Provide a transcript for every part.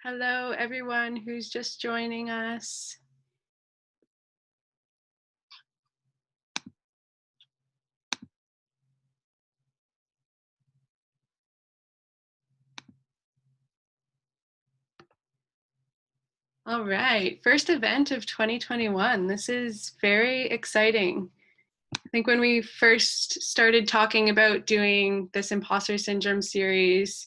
Hello, everyone who's just joining us. All right, first event of 2021. This is very exciting. I think when we first started talking about doing this Imposter Syndrome series,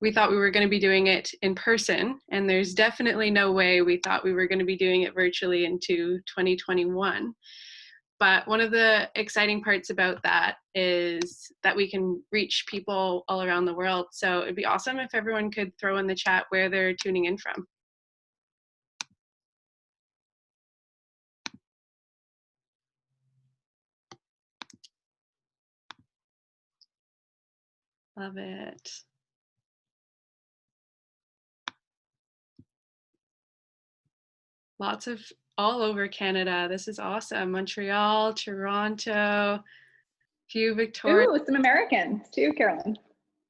we thought we were going to be doing it in person, and there's definitely no way we thought we were going to be doing it virtually into 2021. But one of the exciting parts about that is that we can reach people all around the world. So it'd be awesome if everyone could throw in the chat where they're tuning in from. Love it. Lots of all over Canada. This is awesome. Montreal, Toronto, few Victoria. Ooh, some Americans too, Carolyn.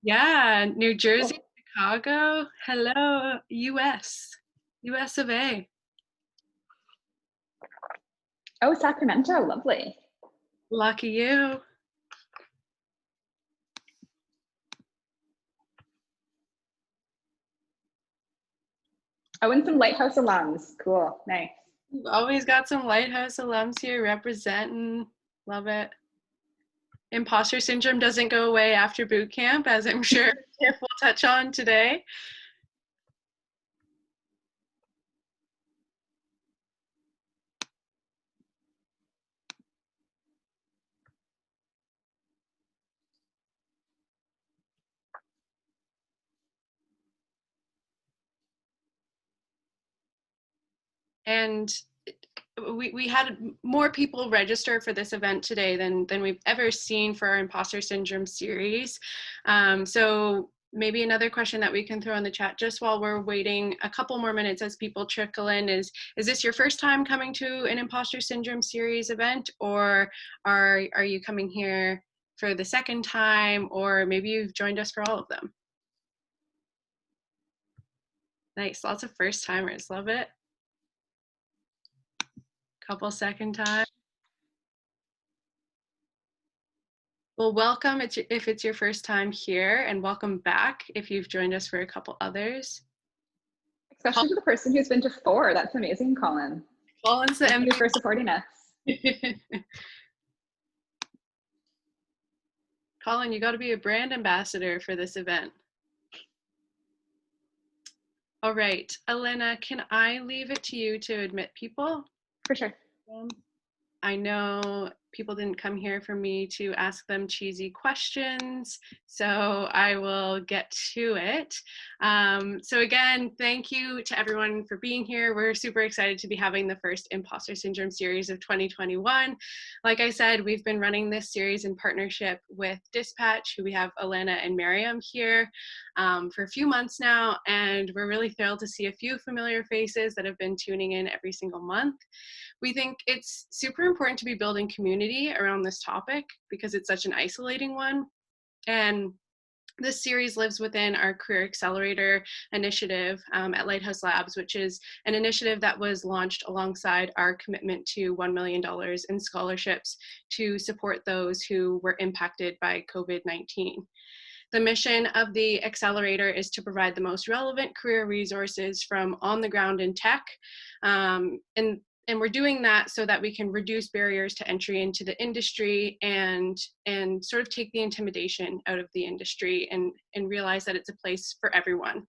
Yeah, New Jersey, cool. Chicago. Hello, US of A. Oh, Sacramento, lovely. Lucky you. Oh, and some Lighthouse alums. Cool, nice. We've always got some Lighthouse alums here representing. Love it. Imposter syndrome doesn't go away after boot camp, as I'm sure Tiff will touch on today. And we had more people register for this event today than we've ever seen for our Imposter Syndrome series. So maybe another question that we can throw in the chat just while we're waiting a couple more minutes as people trickle in is this your first time coming to an Imposter Syndrome series event, or are you coming here for the second time, or maybe you've joined us for all of them? Nice, lots of first timers, love it. Couple second time. Well, welcome if it's your first time here, and welcome back if you've joined us for a couple others. Especially to the person who's been to 4. That's amazing, Colin. Colin's the MVP for supporting us. Colin, you got to be a brand ambassador for this event. All right, Elena, can I leave it to you to admit people? For sure. I know people didn't come here for me to ask them cheesy questions, so I will get to it. So again, thank you to everyone for being here. We're super excited to be having the first Imposter Syndrome series of 2021. Like I said, we've been running this series in partnership with Dispatch, who we have Elena and Miriam here for a few months now, and we're really thrilled to see a few familiar faces that have been tuning in every single month. We think it's super important to be building community around this topic because it's such an isolating one. And this series lives within our Career Accelerator initiative at Lighthouse Labs, which is an initiative that was launched alongside our commitment to $1 million in scholarships to support those who were impacted by COVID-19. The mission of the Accelerator is to provide the most relevant career resources from on the ground in tech, and we're doing that so that we can reduce barriers to entry into the industry and sort of take the intimidation out of the industry and realize that it's a place for everyone.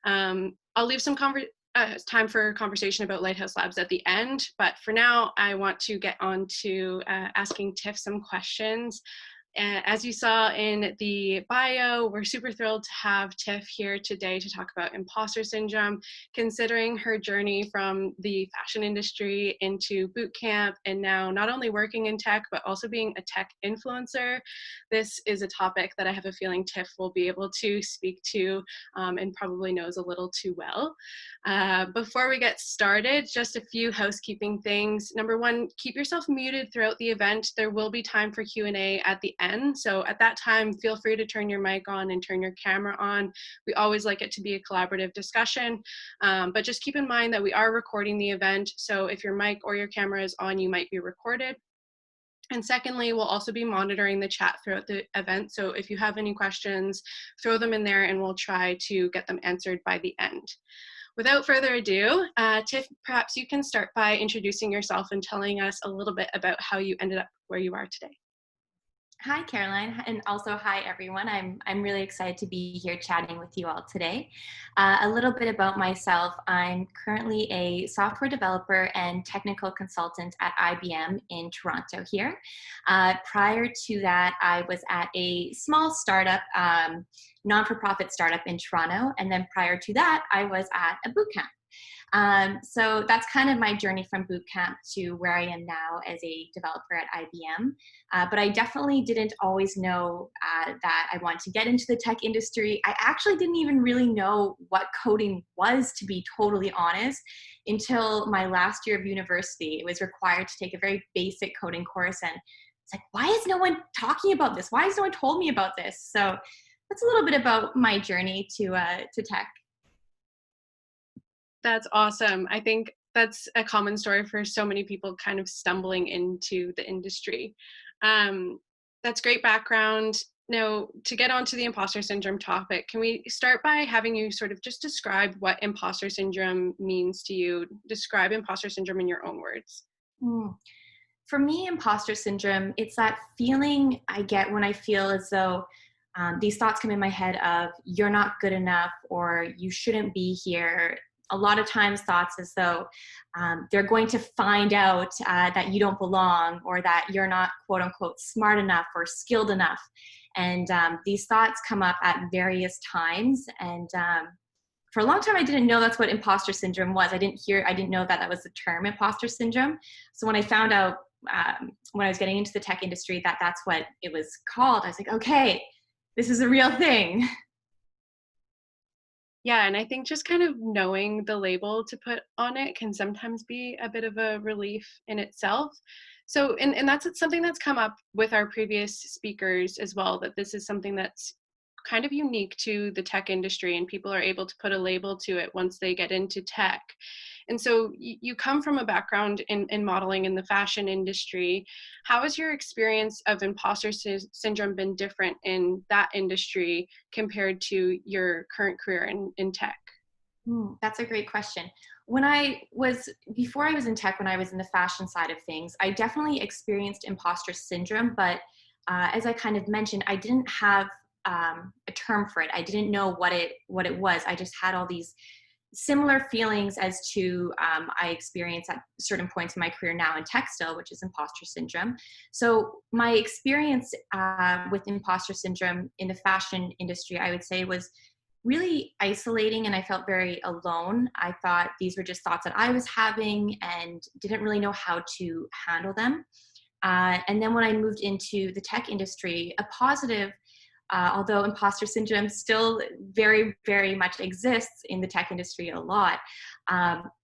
I'll leave some time for conversation about Lighthouse Labs at the end, but for now, I want to get on to asking Tiff some questions. As you saw in the bio, we're super thrilled to have Tiff here today to talk about imposter syndrome, considering her journey from the fashion industry into boot camp and now not only working in tech, but also being a tech influencer. This is a topic that I have a feeling Tiff will be able to speak to and probably knows a little too well. Before we get started, just a few housekeeping things. Number one, keep yourself muted throughout the event. There will be time for Q&A at the end. can. So at that time, feel free to turn your mic on and turn your camera on. We always like it to be a collaborative discussion, but just keep in mind that we are recording the event. So if your mic or your camera is on, you might be recorded. And secondly, we'll also be monitoring the chat throughout the event. So if you have any questions, throw them in there and we'll try to get them answered by the end. Without further ado, Tiff, perhaps you can start by introducing yourself and telling us a little bit about how you ended up where you are today. Hi, Caroline, and also hi, everyone. I'm really excited to be here chatting with you all today. A little bit about myself. I'm currently a software developer and technical consultant at IBM in Toronto here. Prior to that, I was at a small startup, non-for-profit startup in Toronto, and then prior to that, I was at a boot camp. So that's kind of my journey from boot camp to where I am now as a developer at IBM. But I definitely didn't always know that I wanted to get into the tech industry. I actually didn't even really know what coding was, to be totally honest, until my last year of university. It was required to take a very basic coding course, and it's like, why is no one talking about this? Why has no one told me about this? So that's a little bit about my journey to tech. That's awesome. I think that's a common story for so many people kind of stumbling into the industry. That's great background. Now, to get onto the imposter syndrome topic, can we start by having you sort of just describe what imposter syndrome means to you? Describe imposter syndrome in your own words. For me, imposter syndrome, it's that feeling I get when I feel as though these thoughts come in my head of you're not good enough or you shouldn't be here. A lot of times thoughts as though they're going to find out that you don't belong or that you're not quote unquote smart enough or skilled enough. And these thoughts come up at various times. And for a long time, I didn't know that's what imposter syndrome was. I didn't know that was the term imposter syndrome. So when I found out when I was getting into the tech industry that that's what it was called, I was like, okay, this is a real thing. Yeah, and I think just kind of knowing the label to put on it can sometimes be a bit of a relief in itself. So, and that's something that's come up with our previous speakers as well, that this is something that's kind of unique to the tech industry and people are able to put a label to it once they get into tech. And so you come from a background in modeling in the fashion industry. How has your experience of imposter syndrome been different in that industry compared to your current career in tech? That's a great question. Before I was in tech, when I was in the fashion side of things, I definitely experienced imposter syndrome, but as I kind of mentioned, I didn't have a term for it. I didn't know what it was. I just had all these similar feelings as to I experience at certain points in my career now in tech still, which is imposter syndrome. So my experience with imposter syndrome in the fashion industry, I would say, was really isolating, and I felt very alone. I thought these were just thoughts that I was having and didn't really know how to handle them. And then when I moved into the tech industry, a positive, although imposter syndrome still very, very much exists in the tech industry a lot,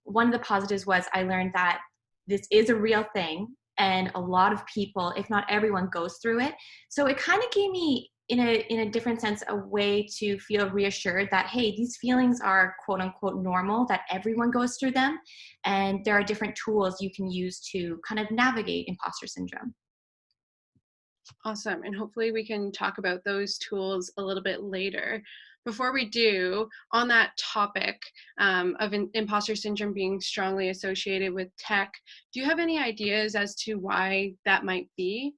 one of the positives was I learned that this is a real thing and a lot of people, if not everyone, goes through it. So it kind of gave me, in a different sense, a way to feel reassured that, hey, these feelings are quote unquote normal, that everyone goes through them, and there are different tools you can use to kind of navigate imposter syndrome. Awesome. And hopefully we can talk about those tools a little bit later. Before we do, on that topic of imposter syndrome being strongly associated with tech, do you have any ideas as to why that might be?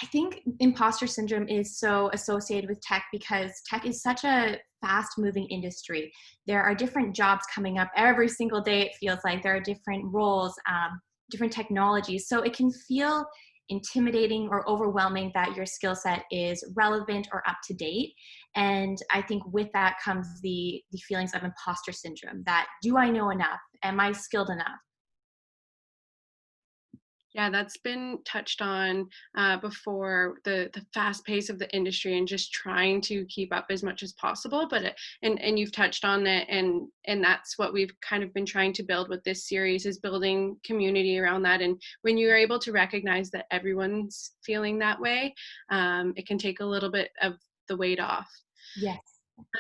I think imposter syndrome is so associated with tech because tech is such a fast moving industry. There are different jobs coming up every single day. It feels like there are different roles, different technologies. So it can feel intimidating or overwhelming that your skill set is relevant or up to date. And I think with that comes the feelings of imposter syndrome, that do I know enough? Am I skilled enough? Yeah, that's been touched on before, the fast pace of the industry and just trying to keep up as much as possible. But and you've touched on it, and that's what we've kind of been trying to build with this series, is building community around that. And when you are able to recognize that everyone's feeling that way, it can take a little bit of the weight off. Yes.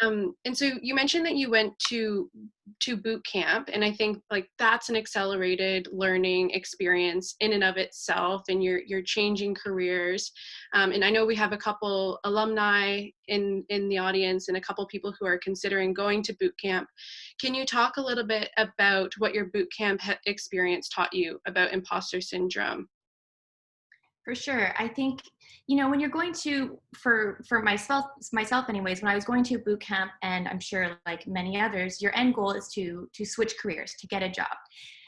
And so you mentioned that you went to boot camp, and I think like that's an accelerated learning experience in and of itself, and you're changing careers. And I know we have a couple alumni in the audience and a couple people who are considering going to boot camp. Can you talk a little bit about what your boot camp experience taught you about imposter syndrome? For sure. I think, when you're going to, for myself anyways, when I was going to boot camp, and I'm sure like many others, your end goal is to switch careers, to get a job.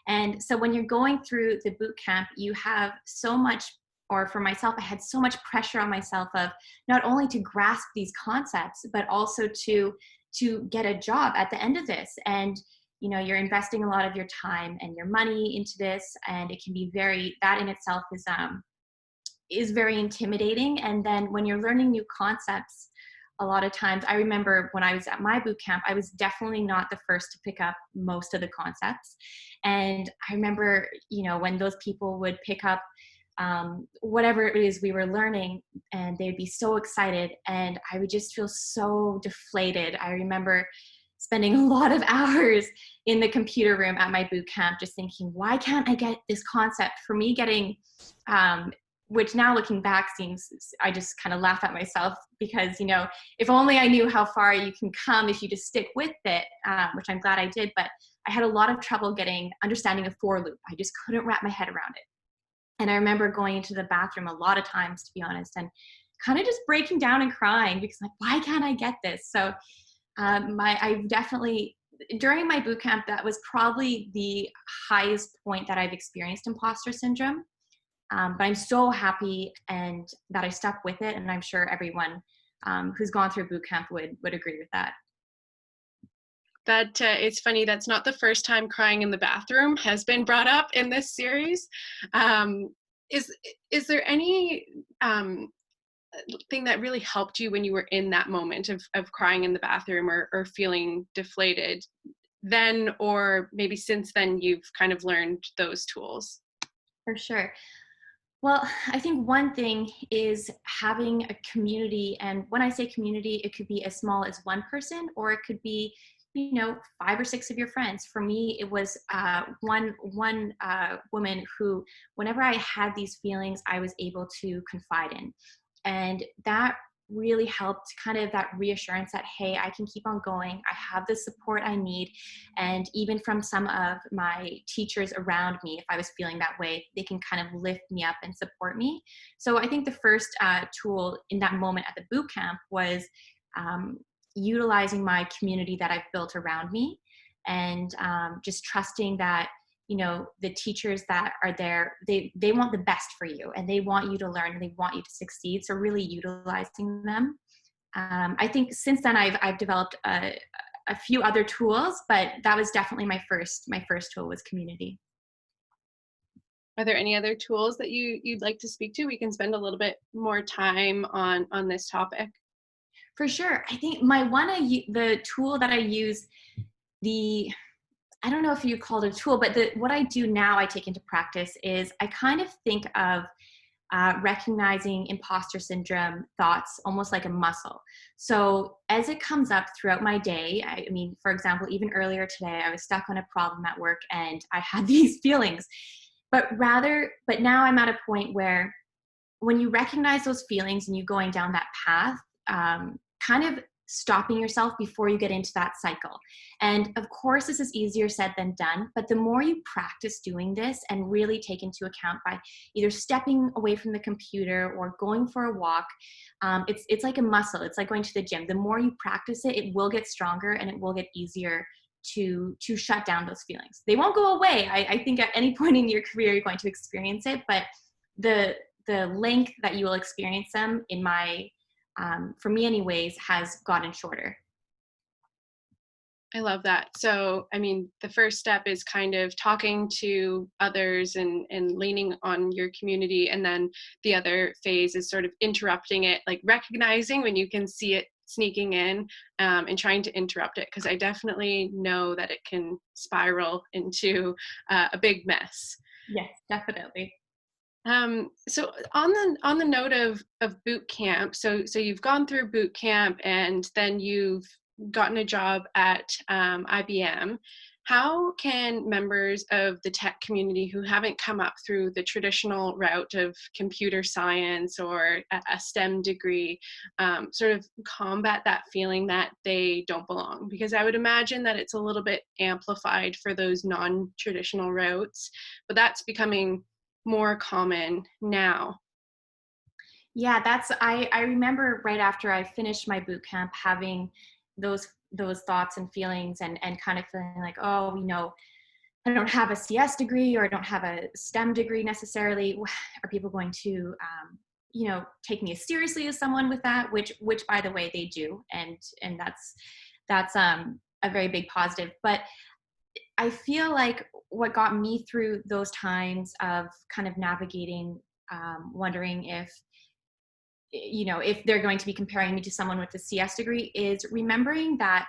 And so when you're going through the boot camp, you have so much, or for myself, I had so much pressure on myself of not only to grasp these concepts, but also to get a job at the end of this. And you're investing a lot of your time and your money into this, and it can be that in itself is very intimidating. And then when you're learning new concepts, a lot of times, I remember when I was at my boot camp, I was definitely not the first to pick up most of the concepts. And I remember, when those people would pick up whatever it is we were learning, and they'd be so excited, and I would just feel so deflated. I remember spending a lot of hours in the computer room at my boot camp just thinking, why can't I get this concept? For me, getting which now looking back I just kind of laugh at myself, because, if only I knew how far you can come if you just stick with it, which I'm glad I did. But I had a lot of trouble understanding a for loop. I just couldn't wrap my head around it. And I remember going into the bathroom a lot of times, to be honest, and kind of just breaking down and crying, because like, why can't I get this? So I definitely, during my boot camp, that was probably the highest point that I've experienced imposter syndrome. But I'm so happy and that I stuck with it, and I'm sure everyone who's gone through boot camp would agree with that. That it's funny, that's not the first time crying in the bathroom has been brought up in this series. Is there any thing that really helped you when you were in that moment of crying in the bathroom, or feeling deflated then, or maybe since then you've kind of learned those tools? For sure. Well, I think one thing is having a community. And when I say community, it could be as small as one person, or it could be, 5 or 6 of your friends. For me, it was one woman who, whenever I had these feelings, I was able to confide in. And that really helped, kind of that reassurance that, hey, I can keep on going. I have the support I need. And even from some of my teachers around me, if I was feeling that way, they can kind of lift me up and support me. So I think the first tool in that moment at the boot camp was utilizing my community that I've built around me, and just trusting that the teachers that are there, they want the best for you, and they want you to learn, and they want you to succeed. So really utilizing them. I think since then I've developed a few other tools, but that was definitely my first tool was community. Are there any other tools that you'd like to speak to? We can spend a little bit more time on this topic. For sure. I think the tool that I use, I don't know if you call it a tool, but what I do now, I take into practice, is I kind of think of recognizing imposter syndrome thoughts almost like a muscle. So as it comes up throughout my day, I mean, for example, even earlier today, I was stuck on a problem at work and I had these feelings. But now I'm at a point where when you recognize those feelings and you going down that path, kind of stopping yourself before you get into that cycle. And of course, this is easier said than done, but the more you practice doing this and really take into account by either stepping away from the computer or going for a walk, it's like a muscle. It's like going to the gym. The more you practice it, it will get stronger and it will get easier to shut down those feelings. They won't go away. I think at any point in your career, you're going to experience it, but the length that you will experience them for me anyways, has gotten shorter. I love that. So, I mean, the first step is kind of talking to others and leaning on your community. And then the other phase is sort of interrupting it, like recognizing when you can see it sneaking in, and trying to interrupt it. Because I definitely know that it can spiral into a big mess. Yes, definitely. So on the note of boot camp, so you've gone through boot camp and then you've gotten a job at IBM. How can members of the tech community who haven't come up through the traditional route of computer science or a STEM degree sort of combat that feeling that they don't belong? Because I would imagine that it's a little bit amplified for those non-traditional routes, but that's becoming more common now. Yeah, I remember right after I finished my boot camp having those thoughts and feelings and kind of feeling like, oh, I don't have a CS degree or I don't have a STEM degree necessarily. Are people going to take me as seriously as someone with that? Which by the way they do, and that's a very big positive. But I feel like what got me through those times of kind of navigating, wondering if they're going to be comparing me to someone with a CS degree, is remembering that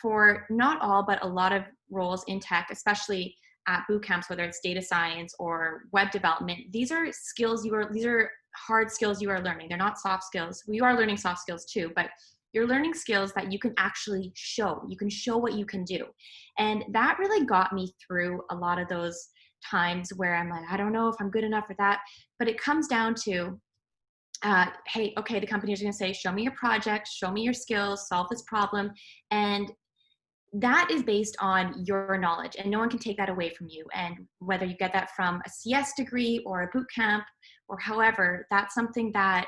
for not all, but a lot of roles in tech, especially at boot camps, whether it's data science or web development, these are hard skills you are learning. They're not soft skills. We are learning soft skills too, but you're learning skills that you can actually show. You can show what you can do. And that really got me through a lot of those times where I'm like, I don't know if I'm good enough for that. But it comes down to, hey, okay, the company is going to say, show me your project, show me your skills, solve this problem. And that is based on your knowledge, and no one can take that away from you. And whether you get that from a CS degree or a boot camp or however, that's something that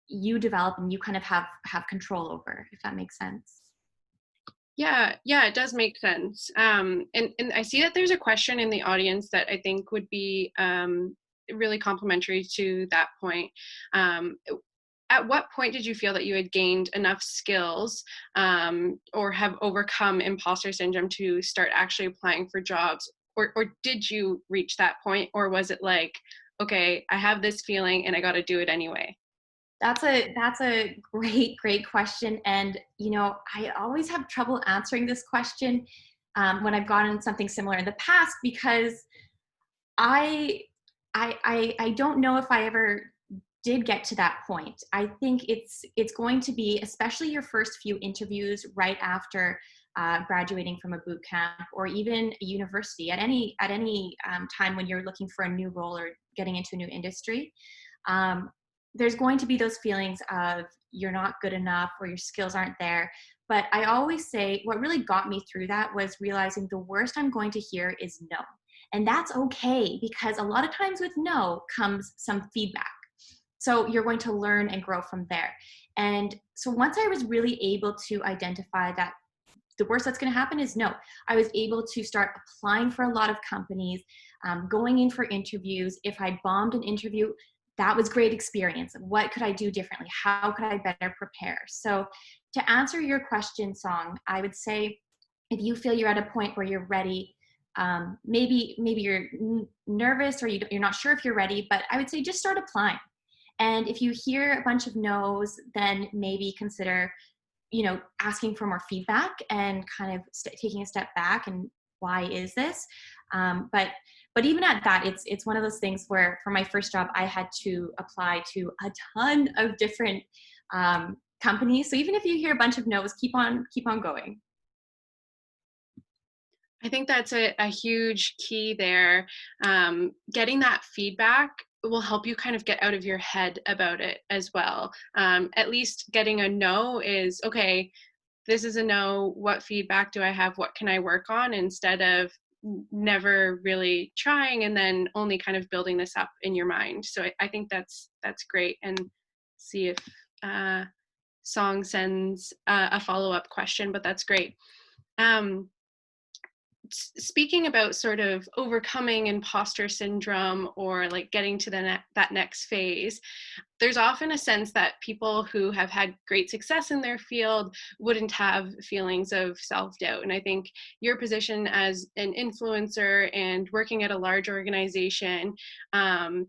you develop and you kind of have control over, if that makes sense. Yeah, it does make sense. And I see that there's a question in the audience that I think would be really complementary to that point. At what point did you feel that you had gained enough skills or have overcome imposter syndrome to start actually applying for jobs? Or did you reach that point? Or was it like, okay, I have this feeling and I got to do it anyway? That's a great question. And, I always have trouble answering this question when I've gotten something similar in the past, because I don't know if I ever did get to that point. I think it's going to be, especially your first few interviews right after graduating from a boot camp or even a university, at any time when you're looking for a new role or getting into a new industry. There's going to be those feelings of you're not good enough or your skills aren't there. But I always say what really got me through that was realizing the worst I'm going to hear is no. And that's okay, because a lot of times with no comes some feedback. So you're going to learn and grow from there. And so once I was really able to identify that the worst that's going to happen is no, I was able to start applying for a lot of companies, going in for interviews. If I bombed an interview, that was great experience. What could I do differently? How could I better prepare? So to answer your question, Song, I would say if you feel you're at a point where you're ready, maybe you're nervous or you're not sure if you're ready, but I would say just start applying. And if you hear a bunch of no's, then maybe consider, asking for more feedback and kind of taking a step back and why is this? But even at that, it's one of those things where for my first job, I had to apply to a ton of different companies. So even if you hear a bunch of no's, keep on going. I think that's a huge key there. Getting that feedback will help you kind of get out of your head about it as well. At least getting a no is, okay, this is a no. What feedback do I have? What can I work on? Instead of never really trying and then only kind of building this up in your mind. So I think that's great. And see if Song sends a follow-up question, but that's great. speaking about sort of overcoming imposter syndrome or like getting to that next phase, there's often a sense that people who have had great success in their field wouldn't have feelings of self-doubt. And I think your position as an influencer and working at a large organization,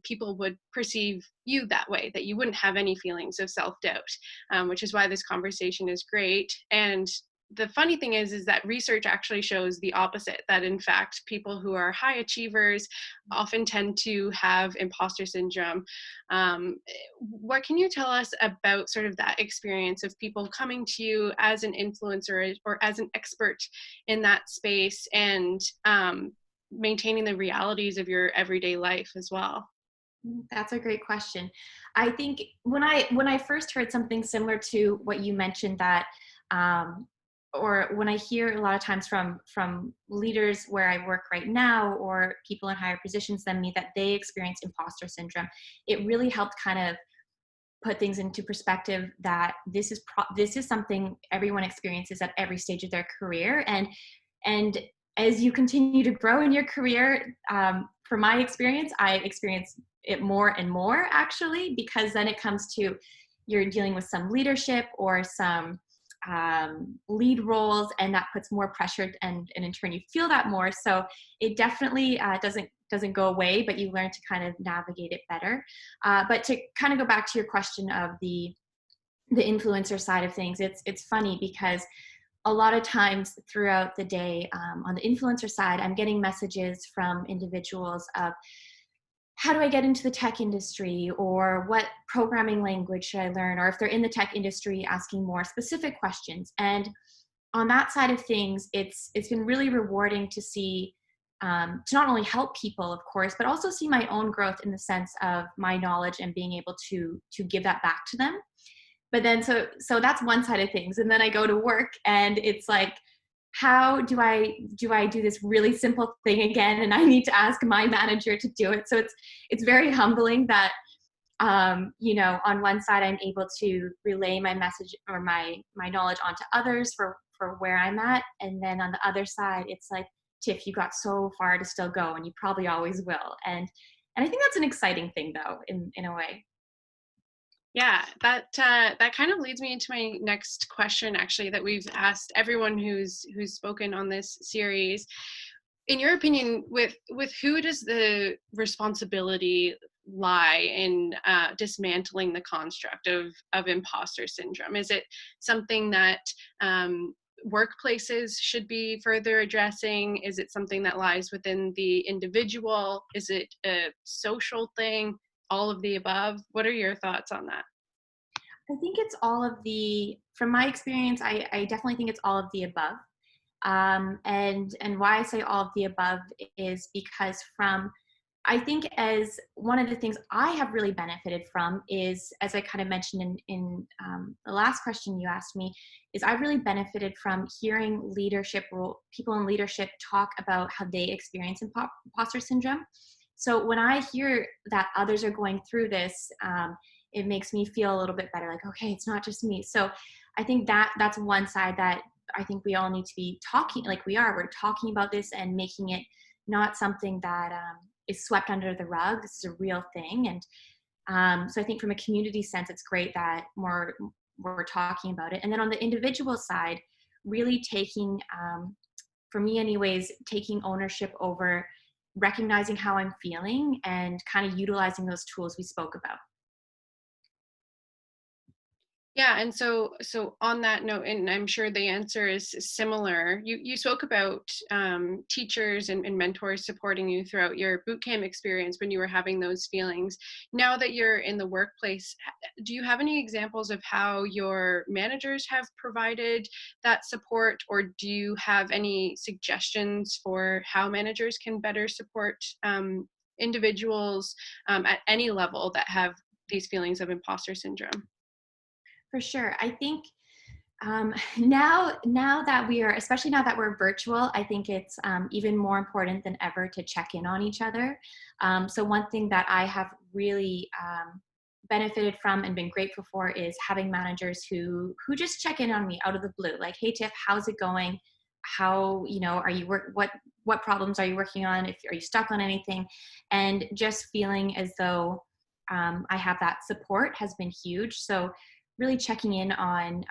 people would perceive you that way, that you wouldn't have any feelings of self-doubt, which is why this conversation is great. And the funny thing is that research actually shows the opposite, that in fact, people who are high achievers often tend to have imposter syndrome. What can you tell us about sort of that experience of people coming to you as an influencer or as an expert in that space, and maintaining the realities of your everyday life as well? That's a great question. I think when I first heard something similar to what you mentioned, that or when I hear a lot of times from leaders where I work right now, or people in higher positions than me, that they experience imposter syndrome, it really helped kind of put things into perspective, that this is something everyone experiences at every stage of their career. And as you continue to grow in your career, from my experience, I experience it more and more, actually, because then it comes to, you're dealing with some leadership or some lead roles, and that puts more pressure, and in turn you feel that more. So it definitely doesn't go away, but you learn to kind of navigate it better. But to kind of go back to your question of the influencer side of things, it's funny because a lot of times throughout the day, on the influencer side, I'm getting messages from individuals of, how do I get into the tech industry, or what programming language should I learn, or if they're in the tech industry, asking more specific questions. And on that side of things, it's been really rewarding to see, to not only help people, of course, but also see my own growth in the sense of my knowledge and being able to give that back to them. But then, so that's one side of things. And then I go to work, and it's like, how do I do this really simple thing again? And I need to ask my manager to do it. So it's very humbling that, on one side, I'm able to relay my message or my knowledge onto others for where I'm at. And then on the other side, it's like, Tiff, you got so far to still go, and you probably always will. And I think that's an exciting thing, though, in a way. Yeah, that kind of leads me into my next question, actually, that we've asked everyone who's spoken on this series. In your opinion, with who does the responsibility lie in dismantling the construct of imposter syndrome? Is it something that workplaces should be further addressing? Is it something that lies within the individual? Is it a social thing? All of the above? What are your thoughts on that? I think it's all of from my experience, I definitely think it's all of the above. And why I say all of the above is because I think, as one of the things I have really benefited from is, as I kind of mentioned in the last question you asked me, is I've really benefited from hearing people in leadership talk about how they experience imposter syndrome. So when I hear that others are going through this, it makes me feel a little bit better, like, okay, it's not just me. So I think that's one side that I think we all need to be talking, like we're talking about this and making it not something that is swept under the rug. This is a real thing. And so I think from a community sense, it's great that we're talking about it. And then on the individual side, really taking, for me anyways, taking ownership over recognizing how I'm feeling and kind of utilizing those tools we spoke about. Yeah, and so on that note, and I'm sure the answer is similar. You spoke about teachers and mentors supporting you throughout your bootcamp experience when you were having those feelings. Now that you're in the workplace, do you have any examples of how your managers have provided that support, or do you have any suggestions for how managers can better support individuals at any level that have these feelings of imposter syndrome? For sure. I think now that especially now that we're virtual, I think it's even more important than ever to check in on each other. So one thing that I have really benefited from and been grateful for is having managers who just check in on me out of the blue, like, hey Tiff, how's it going? How, are you what problems are you working on? Are you stuck on anything? And just feeling as though I have that support has been huge. So really checking in on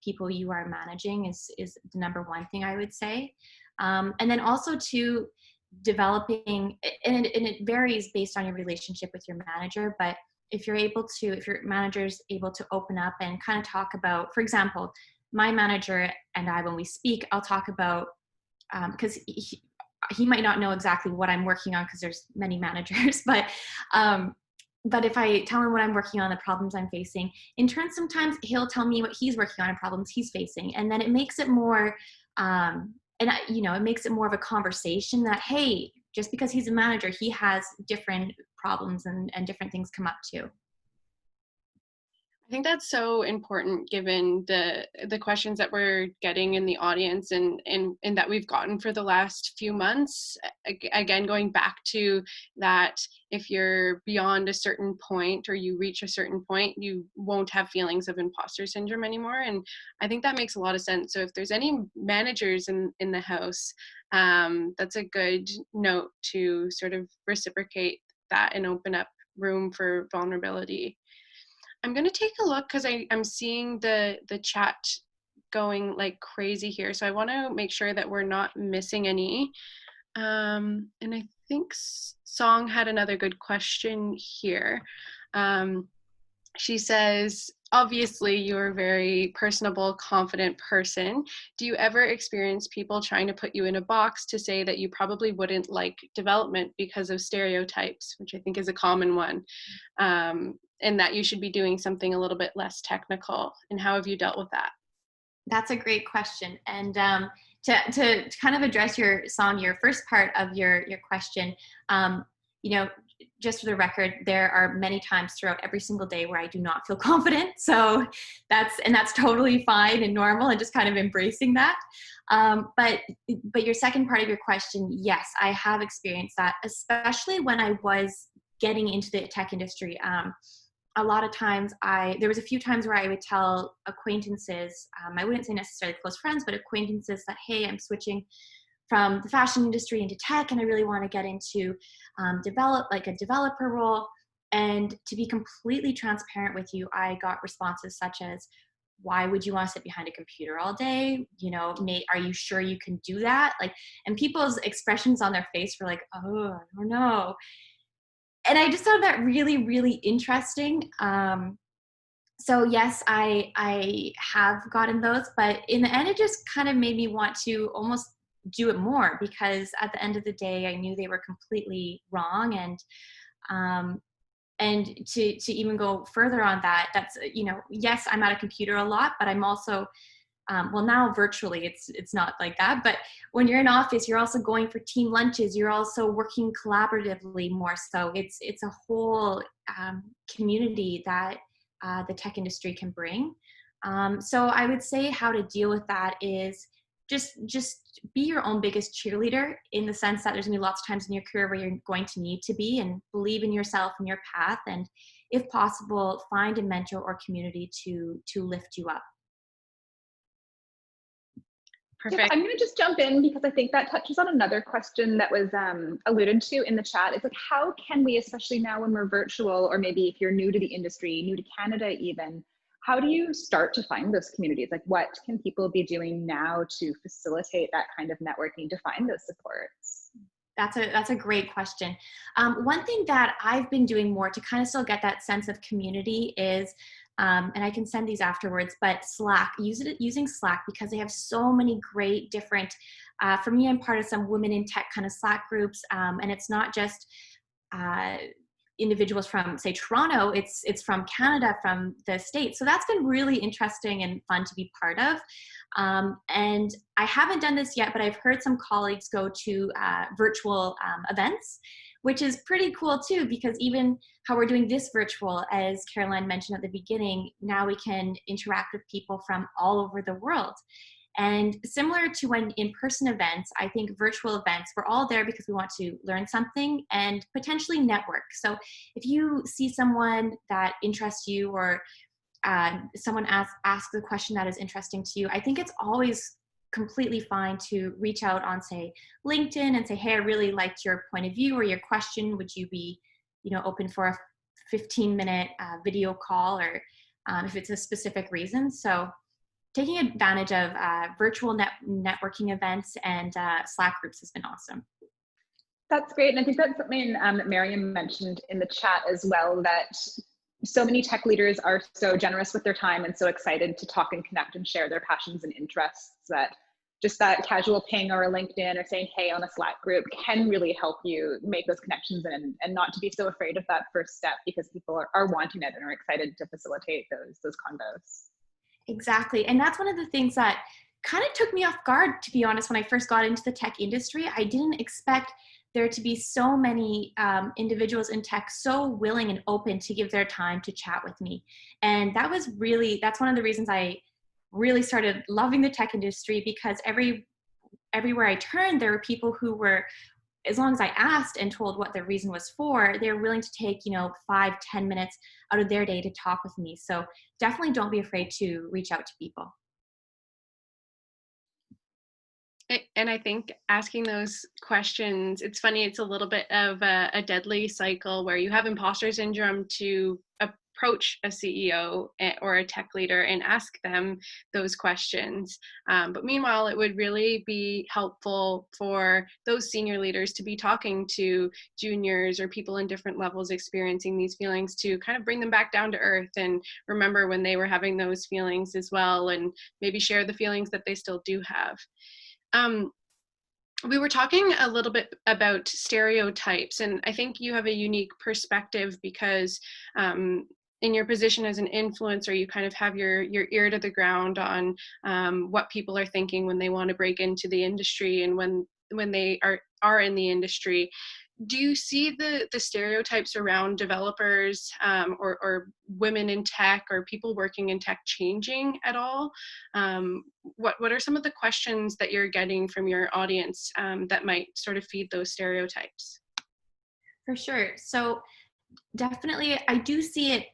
people you are managing is the number one thing I would say. And then also to developing, and it varies based on your relationship with your manager, but if your manager is able to open up and kind of talk about, for example, my manager and I, when we speak, I'll talk about, because he might not know exactly what I'm working on because there's many managers, but if I tell him what I'm working on, the problems I'm facing, in turn, sometimes he'll tell me what he's working on and problems he's facing. And then it makes it more, it makes it more of a conversation that, hey, just because he's a manager, he has different problems and different things come up too. I think that's so important given the questions that we're getting in the audience and that we've gotten for the last few months. Again, going back to that, if you're beyond a certain point or you reach a certain point, you won't have feelings of imposter syndrome anymore. And I think that makes a lot of sense. So if there's any managers in the house, that's a good note to sort of reciprocate that and open up room for vulnerability. I'm going to take a look because I'm seeing the chat going like crazy here. So I want to make sure that we're not missing any. And I think Song had another good question here. She says, obviously you're a very personable, confident person. Do you ever experience people trying to put you in a box to say that you probably wouldn't like development because of stereotypes, which I think is a common one, and that you should be doing something a little bit less technical? And how have you dealt with that? That's a great question. And to kind of address your first part of your question, just for the record, there are many times throughout every single day where I do not feel confident. So that's totally fine and normal, and just kind of embracing that. But your second part of your question, yes, I have experienced that, especially when I was getting into the tech industry. A lot of times there was a few times where I would tell acquaintances, I wouldn't say necessarily close friends, but acquaintances that, hey, I'm switching from the fashion industry into tech, and I really want to get into a developer role. And to be completely transparent with you, I got responses such as, why would you want to sit behind a computer all day? Nate, are you sure you can do that? And people's expressions on their face were like, oh, I don't know. And I just found that really, really interesting. So yes, I have gotten those, but in the end, it just kind of made me want to almost do it more, because at the end of the day, I knew they were completely wrong. And to even go further on that, that's, yes, I'm at a computer a lot, but I'm also, now virtually it's not like that, but when you're in office, you're also going for team lunches, you're also working collaboratively more. So it's a whole community that the tech industry can bring. So I would say how to deal with that is just be your own biggest cheerleader, in the sense that there's going to be lots of times in your career where you're going to need to be, and believe in yourself and your path. And if possible, find a mentor or community to lift you up. Perfect. I'm going to just jump in because I think that touches on another question that was alluded to in the chat. It's like, how can we, especially now when we're virtual, or maybe if you're new to the industry, new to Canada even, how do you start to find those communities? Like, what can people be doing now to facilitate that kind of networking, to find those supports? That's a great question. One thing that I've been doing more to kind of still get that sense of community is, and I can send these afterwards, but Slack, using Slack, because they have so many great different, for me, I'm part of some women in tech kind of Slack groups, and it's not just individuals from, say, Toronto, it's from Canada, from the States. So that's been really interesting and fun to be part of. And I haven't done this yet, but I've heard some colleagues go to virtual events, which is pretty cool too, because even how we're doing this virtual, as Caroline mentioned at the beginning, now we can interact with people from all over the world. And similar to when in-person events, I think virtual events, we're all there because we want to learn something and potentially network. So if you see someone that interests you, or someone asks a question that is interesting to you, I think it's always completely fine to reach out on, say, LinkedIn and say, hey, I really liked your point of view or your question. Would you be, open for a 15-minute video call, or if it's a specific reason. So taking advantage of virtual networking events and Slack groups has been awesome. That's great. And I think that's something that Miriam mentioned in the chat as well, that so many tech leaders are so generous with their time and so excited to talk and connect and share their passions and interests, that just that casual ping or a LinkedIn or saying, hey, on a Slack group can really help you make those connections and not to be so afraid of that first step, because people are wanting it and are excited to facilitate those convos. Exactly. And that's one of the things that kind of took me off guard, to be honest, when I first got into the tech industry. I didn't expect there to be so many individuals in tech so willing and open to give their time to chat with me. And that's one of the reasons I really started loving the tech industry, because everywhere I turned, there were people who were, as long as I asked and told what their reason was for, they're willing to take, 5-10 minutes out of their day to talk with me. So definitely don't be afraid to reach out to people. And I think asking those questions, it's funny, it's a little bit of a deadly cycle where you have imposter syndrome to approach a CEO or a tech leader and ask them those questions. But meanwhile, it would really be helpful for those senior leaders to be talking to juniors or people in different levels experiencing these feelings, to kind of bring them back down to earth and remember when they were having those feelings as well, and maybe share the feelings that they still do have. We were talking a little bit about stereotypes, and I think you have a unique perspective because in your position as an influencer, you kind of have your ear to the ground on what people are thinking when they want to break into the industry and when they are in the industry. Do you see the stereotypes around developers or women in tech or people working in tech changing at all? What are some of the questions that you're getting from your audience that might sort of feed those stereotypes? For sure. So definitely, I do see it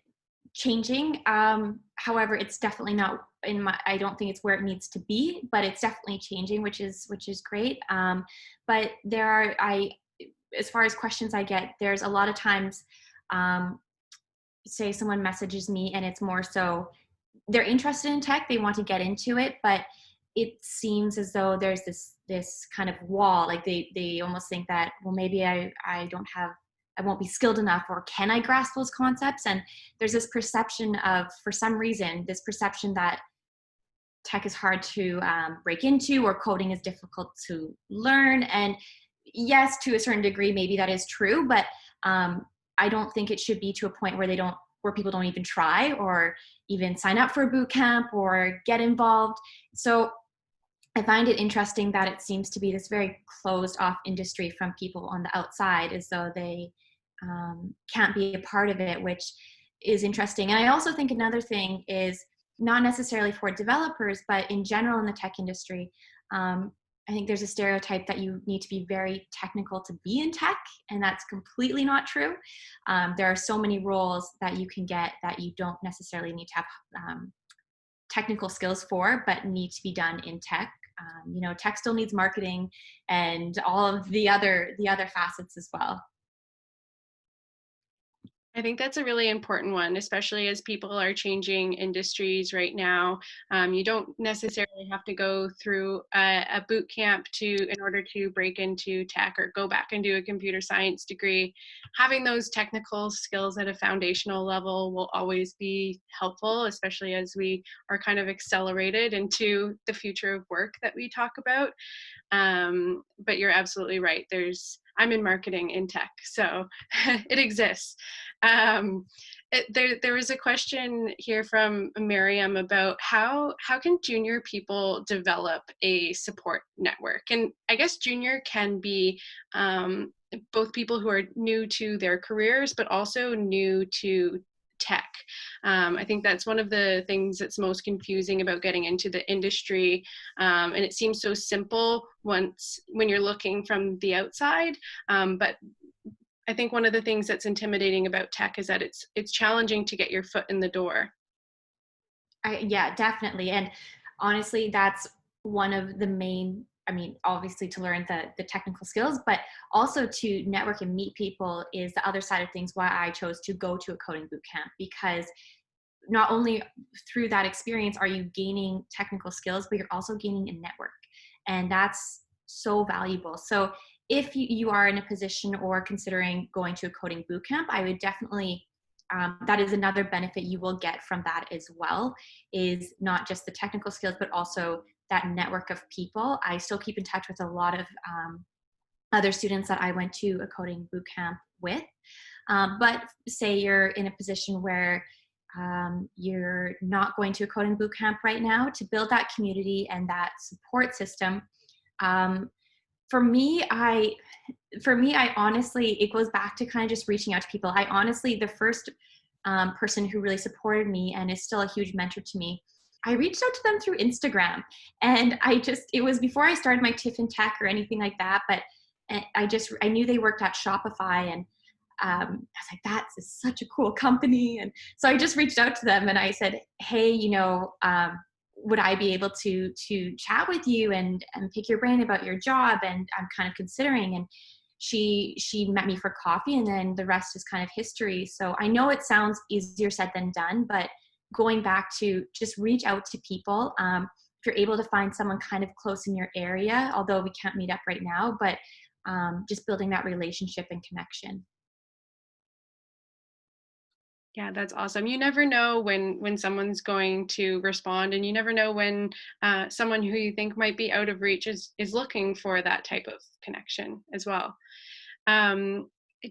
changing. However, it's definitely not I don't think it's where it needs to be, but it's definitely changing, which is great. But as far as questions I get, there's a lot of times, say someone messages me and it's more so they're interested in tech, they want to get into it, but it seems as though there's this kind of wall, like they almost think that, well, maybe I won't be skilled enough, or can I grasp those concepts? And there's this perception of, for some reason, that tech is hard to break into, or coding is difficult to learn. And yes, to a certain degree, maybe that is true, but I don't think it should be to a point where people don't even try or even sign up for a boot camp or get involved. So I find it interesting that it seems to be this very closed off industry from people on the outside, as though they can't be a part of it, which is interesting. And I also think another thing is, not necessarily for developers, but in general in the tech industry, I think there's a stereotype that you need to be very technical to be in tech, and that's completely not true. There are so many roles that you can get that you don't necessarily need to have technical skills for, but need to be done in tech. Tech still needs marketing and all of the other facets as well. I think that's a really important one, especially as people are changing industries right now. You don't necessarily have to go through a boot camp in order to break into tech or go back and do a computer science degree. Having those technical skills at a foundational level will always be helpful, especially as we are kind of accelerated into the future of work that we talk about. But you're absolutely right. I'm in marketing in tech, so it exists. There was a question here from Miriam about how can junior people develop a support network? And I guess junior can be both people who are new to their careers, but also new to tech. I think that's one of the things that's most confusing about getting into the industry. And it seems so simple when you're looking from the outside. But I think one of the things that's intimidating about tech is that it's challenging to get your foot in the door. Yeah, definitely. And honestly, that's one of the main, I mean, obviously to learn the technical skills, but also to network and meet people is the other side of things, why I chose to go to a coding boot camp, because not only through that experience are you gaining technical skills, but you're also gaining a network. And that's so valuable. So if you are in a position or considering going to a coding boot camp, I would definitely, that is another benefit you will get from that as well, is not just the technical skills, but also that network of people. I still keep in touch with a lot of other students that I went to a coding boot camp with. But say you're in a position where you're not going to a coding boot camp right now, to build that community and that support system. For me, I honestly, it goes back to kind of just reaching out to people. I honestly, the first person who really supported me and is still a huge mentor to me, I reached out to them through Instagram. And it was before I started my Tiffintech or anything like that, but I knew they worked at Shopify, and I was like, that's such a cool company. And so I just reached out to them and I said, hey, would I be able to chat with you and pick your brain about your job? And I'm kind of considering. And she met me for coffee, and then the rest is kind of history. So I know it sounds easier said than done, but going back to just reach out to people. If you're able to find someone kind of close in your area, although we can't meet up right now, but just building that relationship and connection. Yeah, that's awesome. You never know when someone's going to respond, and you never know when someone who you think might be out of reach is looking for that type of connection as well.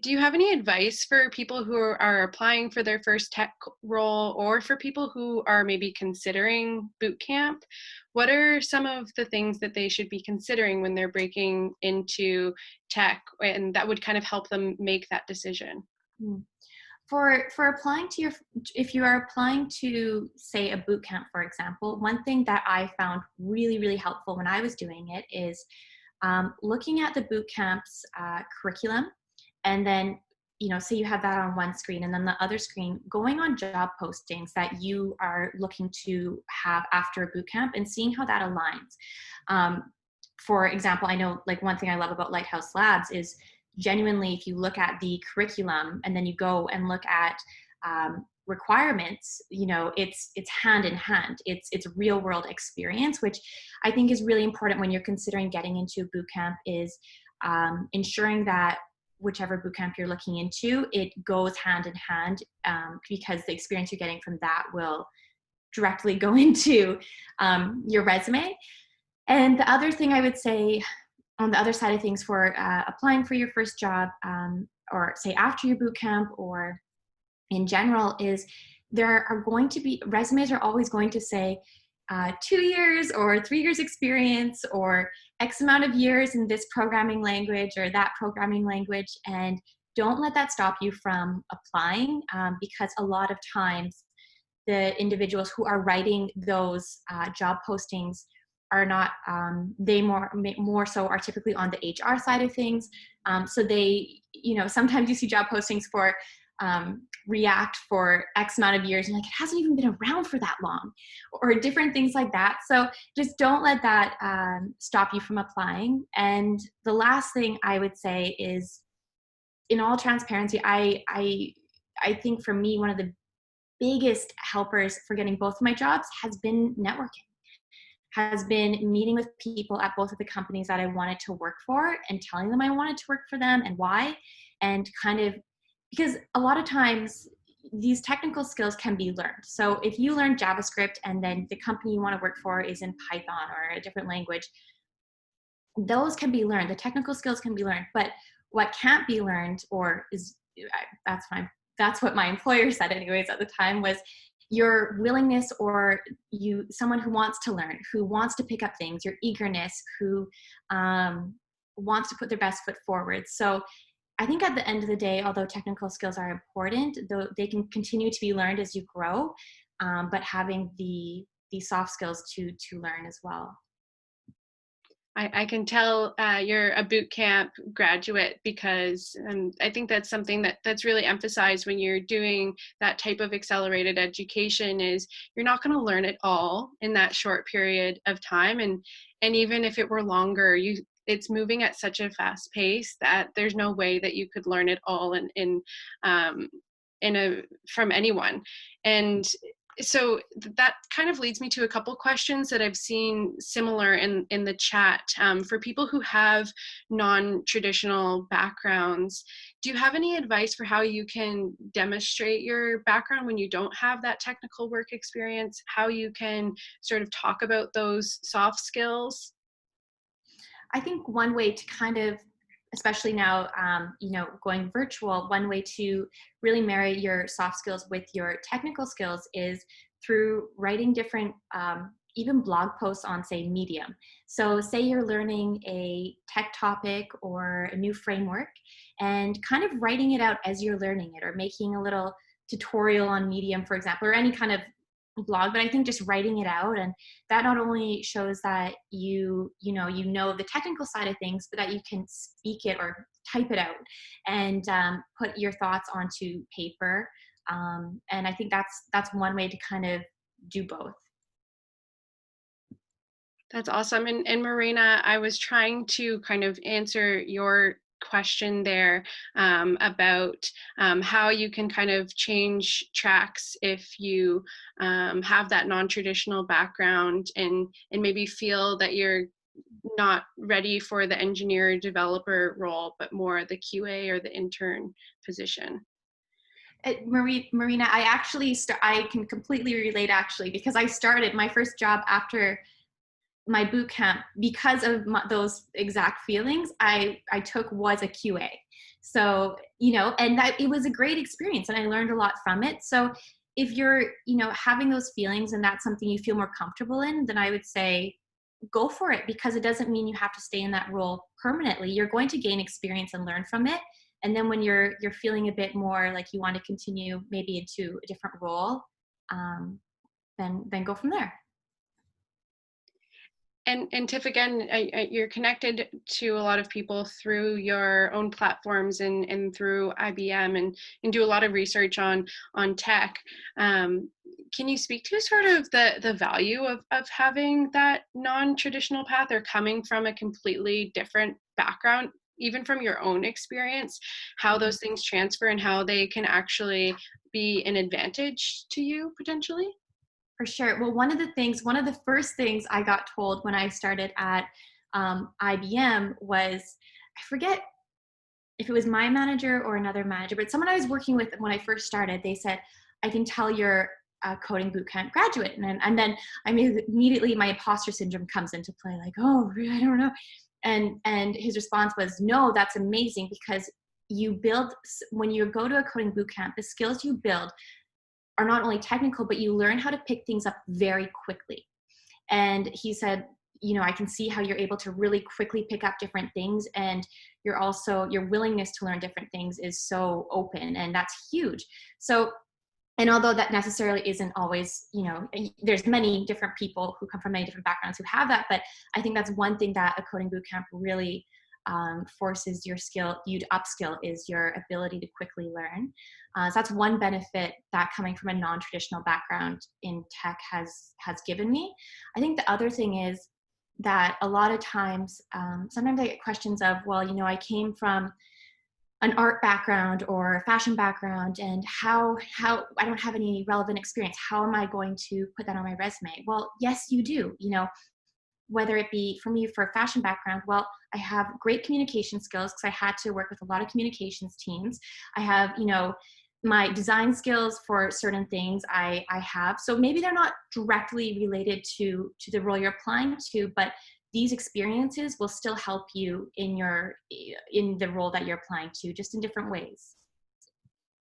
Do you have any advice for people who are applying for their first tech role, or for people who are maybe considering boot camp? What are some of the things that they should be considering when they're breaking into tech, and that would kind of help them make that decision? Mm. For applying to if you are applying to, say, a boot camp, for example, one thing that I found really, really helpful when I was doing it is looking at the boot camp's curriculum, and then, say you have that on one screen, and then the other screen going on job postings that you are looking to have after a boot camp, and seeing how that aligns. For example, I know, like, one thing I love about Lighthouse Labs is genuinely, if you look at the curriculum and then you go and look at requirements, it's hand in hand. It's real world experience, which I think is really important when you're considering getting into a boot camp, is ensuring that whichever boot camp you're looking into, it goes hand in hand, because the experience you're getting from that will directly go into your resume. And the other thing I would say, on the other side of things, for applying for your first job, or say after your boot camp, or in general, is there are going to be, resumes are always going to say 2 years or 3 years experience, or X amount of years in this programming language or that programming language. And don't let that stop you from applying, because a lot of times the individuals who are writing those job postings are not, they more so are typically on the HR side of things. So they, sometimes you see job postings for React for X amount of years, and like, it hasn't even been around for that long, or different things like that. So just don't let that stop you from applying. And the last thing I would say is, in all transparency, I think for me, one of the biggest helpers for getting both of my jobs has been networking, has been meeting with people at both of the companies that I wanted to work for, and telling them I wanted to work for them and why. And kind of, because a lot of times these technical skills can be learned. So if you learn JavaScript and then the company you want to work for is in Python or a different language, those can be learned. The technical skills can be learned, but what can't be learned, or is, that's fine. That's what my employer said anyways at the time, was your willingness, or someone who wants to learn, who wants to pick up things, your eagerness, who wants to put their best foot forward. So I think at the end of the day, although technical skills are important, though they can continue to be learned as you grow, but having the soft skills to learn as well. I can tell you're a boot camp graduate because I think that's something that's really emphasized when you're doing that type of accelerated education is you're not going to learn it all in that short period of time. And even if it were longer, it's moving at such a fast pace that there's no way that you could learn it all um, from anyone. And so that kind of leads me to a couple questions that I've seen similar in the chat. For people who have non-traditional backgrounds, do you have any advice for how you can demonstrate your background when you don't have that technical work experience, how you can sort of talk about those soft skills? I think one way to kind of, especially now, going virtual, one way to really marry your soft skills with your technical skills is through writing different, even blog posts on, say, Medium. So say you're learning a tech topic or a new framework and kind of writing it out as you're learning it, or making a little tutorial on Medium, for example, or any kind of blog. But I think just writing it out, and that not only shows that you know the technical side of things, but that you can speak it or type it out and put your thoughts onto paper. And I think that's one way to kind of do both. That's awesome. And Marina, I was trying to kind of answer your question there about how you can kind of change tracks if you have that non-traditional background and maybe feel that you're not ready for the engineer developer role, but more the QA or the intern position. Marina, I can completely relate, actually, because I started my first job after my boot camp because of those exact feelings I took was a QA. So, and that it was a great experience and I learned a lot from it. So if you're, having those feelings and that's something you feel more comfortable in, then I would say go for it, because it doesn't mean you have to stay in that role permanently. You're going to gain experience and learn from it. And then when you're feeling a bit more like you want to continue maybe into a different role, then go from there. And Tiff, again, you're connected to a lot of people through your own platforms and through IBM and do a lot of research on tech. Can you speak to sort of the value of having that non-traditional path or coming from a completely different background, even from your own experience, how those things transfer and how they can actually be an advantage to you potentially? For sure. Well, one of the first things I got told when I started at IBM was, I forget if it was my manager or another manager, but someone I was working with when I first started, they said, I can tell you're a coding bootcamp graduate. And then immediately my imposter syndrome comes into play, like, oh, I don't know. And his response was, no, that's amazing, because when you go to a coding bootcamp, the skills you build are not only technical, but you learn how to pick things up very quickly. And he said, I can see how you're able to really quickly pick up different things. And your willingness to learn different things is so open, and that's huge. So, and although that necessarily isn't always, there's many different people who come from many different backgrounds who have that, but I think that's one thing that a coding bootcamp really forces you to upskill, is your ability to quickly learn. So that's one benefit that coming from a non-traditional background in tech has given me. I think the other thing is that a lot of times, sometimes I get questions of, well, I came from an art background or a fashion background, and how I don't have any relevant experience. How am I going to put that on my resume? Well, yes, you do. Whether it be for me for a fashion background, well, I have great communication skills because I had to work with a lot of communications teams. I have, my design skills for certain things I have. So maybe they're not directly related to the role you're applying to, but these experiences will still help you in the role that you're applying to, just in different ways.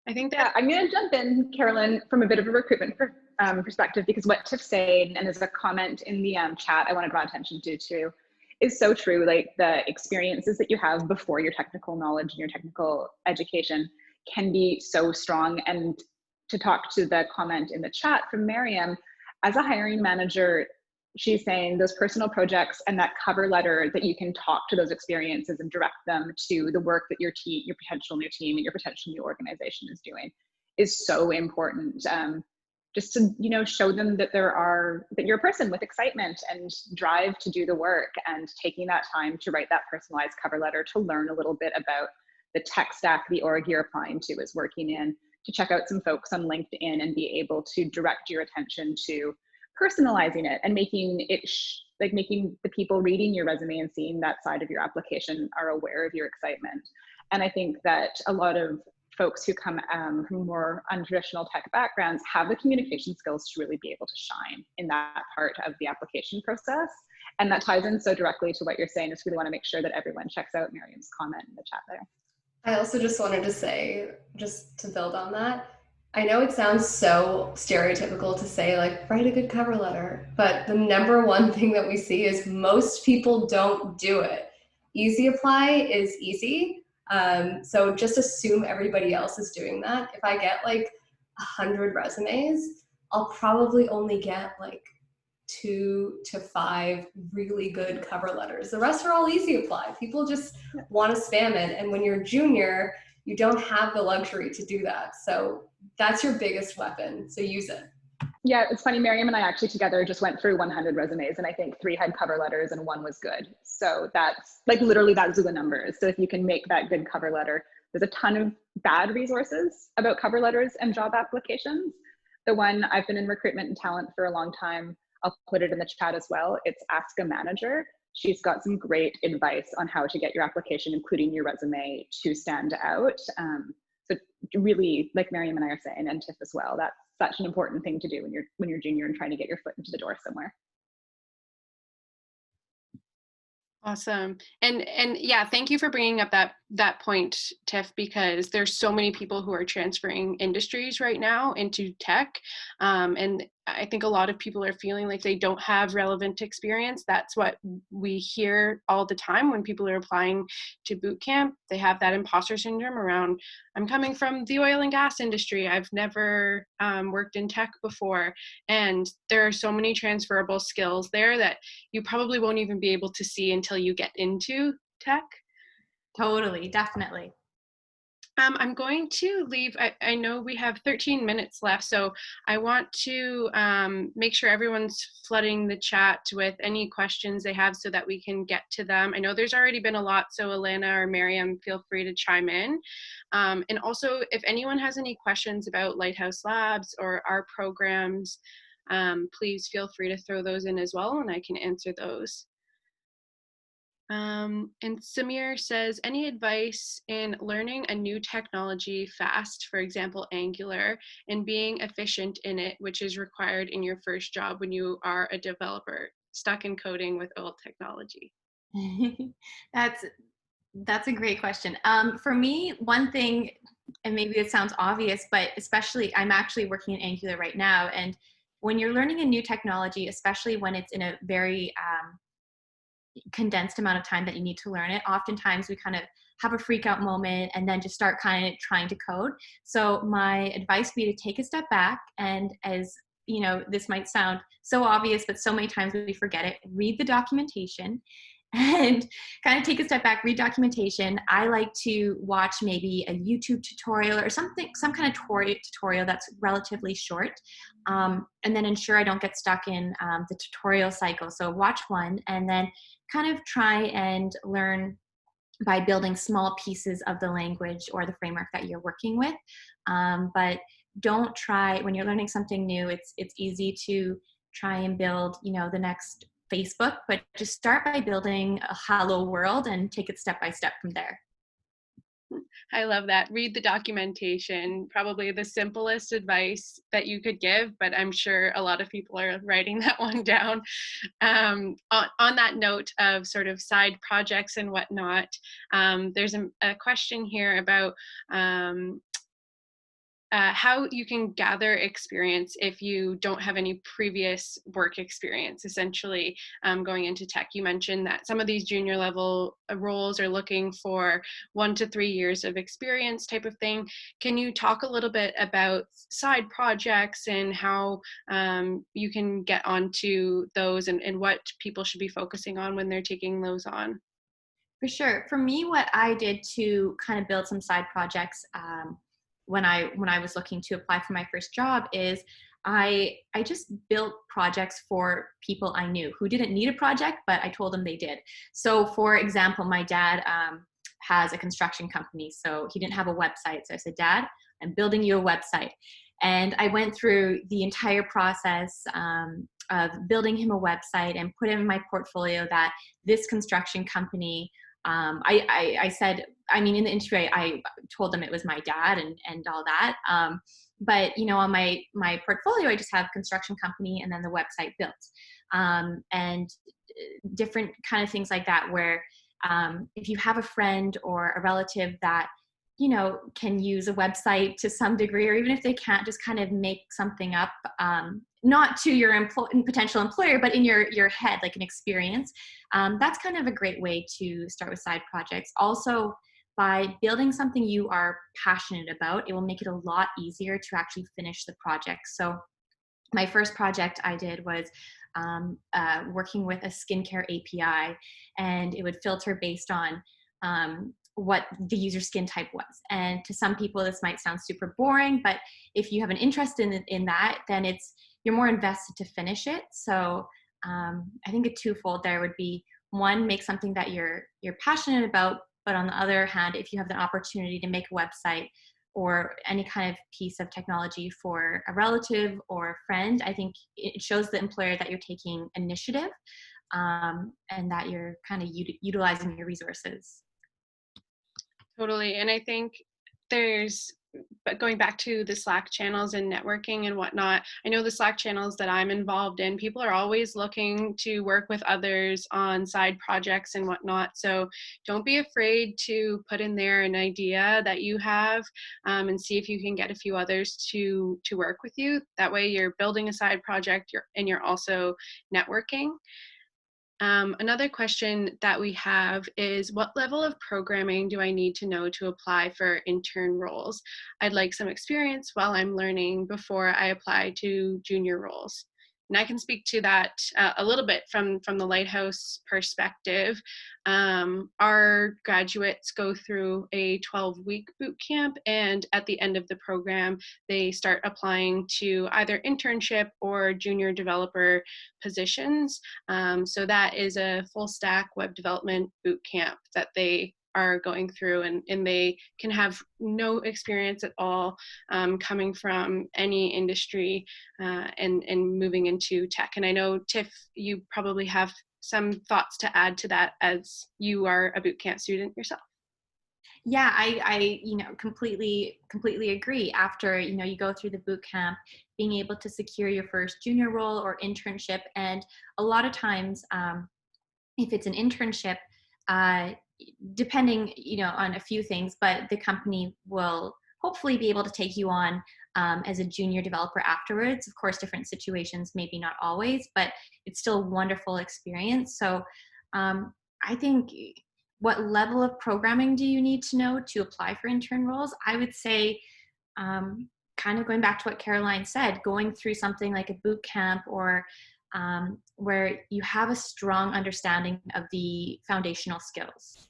I think that, I'm going to jump in, Carolyn, from a bit of a recruitment perspective, because what Tiff's saying, and there's a comment in the chat I want to draw attention to too, is so true. Like, the experiences that you have before your technical knowledge and your technical education can be so strong. And to talk to the comment in the chat from Miriam, as a hiring manager, she's saying those personal projects and that cover letter that you can talk to those experiences and direct them to the work that your team, your potential new team and your potential new organization is doing is so important. Just to, you know, show them that that you're a person with excitement and drive to do the work, and taking that time to write that personalized cover letter, to learn a little bit about the tech stack the org you're applying to is working in, to check out some folks on LinkedIn and be able to direct your attention to personalizing it and making it making the people reading your resume and seeing that side of your application are aware of your excitement. And I think that a lot of folks who come from more untraditional tech backgrounds have the communication skills to really be able to shine in that part of the application process. And that ties in so directly to what you're saying. Just really want to make sure that everyone checks out Miriam's comment in the chat there. I also just wanted to say, just to build on that, I know it sounds so stereotypical to say like, write a good cover letter, but the number one thing that we see is most people don't do it. Easy apply is easy. So just assume everybody else is doing that. If I get like 100 resumes, I'll probably only get like 2 to 5 really good cover letters. The rest are all easy apply. People just want to spam it. And when you're junior, you don't have the luxury to do that. So that's your biggest weapon. So use it. Yeah, it's funny. Miriam and I actually together just went through 100 resumes, and I think 3 had cover letters and 1 was good. So that's like literally those are the numbers. So if you can make that good cover letter, there's a ton of bad resources about cover letters and job applications. The one, I've been in recruitment and talent for a long time, I'll put it in the chat as well. It's Ask a Manager. She's got some great advice on how to get your application, including your resume, to stand out. So really, like Miriam and I are saying, and Tiff as well, that's such an important thing to do when you're junior and trying to get your foot into the door somewhere. Awesome. And yeah, thank you for bringing up that point, Tiff, because there's so many people who are transferring industries right now into tech. And I think a lot of people are feeling like they don't have relevant experience. That's what we hear all the time when people are applying to boot camp. They have that imposter syndrome around, I'm coming from the oil and gas industry. I've never worked in tech before. And there are so many transferable skills there that you probably won't even be able to see until you get into tech. Totally, definitely. I'm going to leave. I know we have 13 minutes left, so I want to make sure everyone's flooding the chat with any questions they have so that we can get to them. I know there's already been a lot, so Alana or Miriam, feel free to chime in. And also, if anyone has any questions about Lighthouse Labs or our programs, please feel free to throw those in as well, and I can answer those. And Samir says, any advice in learning a new technology fast, for example, Angular, and being efficient in it, which is required in your first job when you are a developer stuck in coding with old technology? That's a great question. For me, one thing, and maybe it sounds obvious, but especially I'm actually working in Angular right now. And when you're learning a new technology, especially when it's in a very condensed amount of time that you need to learn it, oftentimes we kind of have a freak out moment and then just start kind of trying to code. So my advice would be to take a step back, and as you know, this might sound so obvious, but so many times we forget it, read the documentation and kind of take a step back, read documentation. I like to watch maybe a YouTube tutorial or something, some kind of tutorial that's relatively short, and then ensure I don't get stuck in the tutorial cycle. So watch one and then kind of try and learn by building small pieces of the language or the framework that you're working with. But don't try, when you're learning something new, it's easy to try and build, you know, the next Facebook, but just start by building a hello world and take it step by step from there. I love that. Read the documentation, probably the simplest advice that you could give, but I'm sure a lot of people are writing that one down. On that note of sort of side projects and whatnot, there's a question here about how you can gather experience if you don't have any previous work experience, essentially, going into tech. You mentioned that some of these junior level roles are looking for 1 to 3 years of experience type of thing. Can you talk a little bit about side projects and how you can get onto those, and what people should be focusing on when they're taking those on? For sure. For me, what I did to kind of build some side projects when I was looking to apply for my first job is I just built projects for people I knew who didn't need a project, but I told them they did. So, for example, my dad has a construction company, so he didn't have a website. So I said, Dad, I'm building you a website, and I went through the entire process of building him a website and put in my portfolio that this construction company. I said, I mean, in the interview, I told them it was my dad and all that. But on my portfolio, I just have construction company and then the website built, and different kind of things like that. Where if you have a friend or a relative that can use a website to some degree, or even if they can't, just kind of make something up, not to your potential employer, but in your head, like an experience. That's kind of a great way to start with side projects. Also, by building something you are passionate about, it will make it a lot easier to actually finish the project. So my first project I did was working with a skincare API, and it would filter based on what the user skin type was. And to some people, this might sound super boring, but if you have an interest in that, then you're more invested to finish it. So I think a twofold there would be, one, make something that you're passionate about, but on the other hand, if you have the opportunity to make a website or any kind of piece of technology for a relative or a friend, I think it shows the employer that you're taking initiative, and that you're kind of utilizing your resources. Totally. And I think but going back to the Slack channels and networking and whatnot, I know the Slack channels that I'm involved in, people are always looking to work with others on side projects and whatnot. So don't be afraid to put in there an idea that you have, and see if you can get a few others to work with you. That way you're building a side project, and you're also networking. Another question that we have is, what level of programming do I need to know to apply for intern roles? I'd like some experience while I'm learning before I apply to junior roles. And I can speak to that a little bit from the Lighthouse perspective. Our graduates go through a 12-week boot camp, and at the end of the program, they start applying to either internship or junior developer positions. So that is a full stack web development boot camp that they are going through, and they can have no experience at all, coming from any industry, and moving into tech. And I know, Tiff, you probably have some thoughts to add to that, as you are a boot camp student yourself. Yeah, I completely agree. After you go through the boot camp, being able to secure your first junior role or internship, and a lot of times, if it's an internship, depending on a few things, but the company will hopefully be able to take you on as a junior developer afterwards. Of course, different situations, maybe not always, but it's still a wonderful experience. So I think, what level of programming do you need to know to apply for intern roles? I would say, kind of going back to what Caroline said, going through something like a boot camp, or where you have a strong understanding of the foundational skills.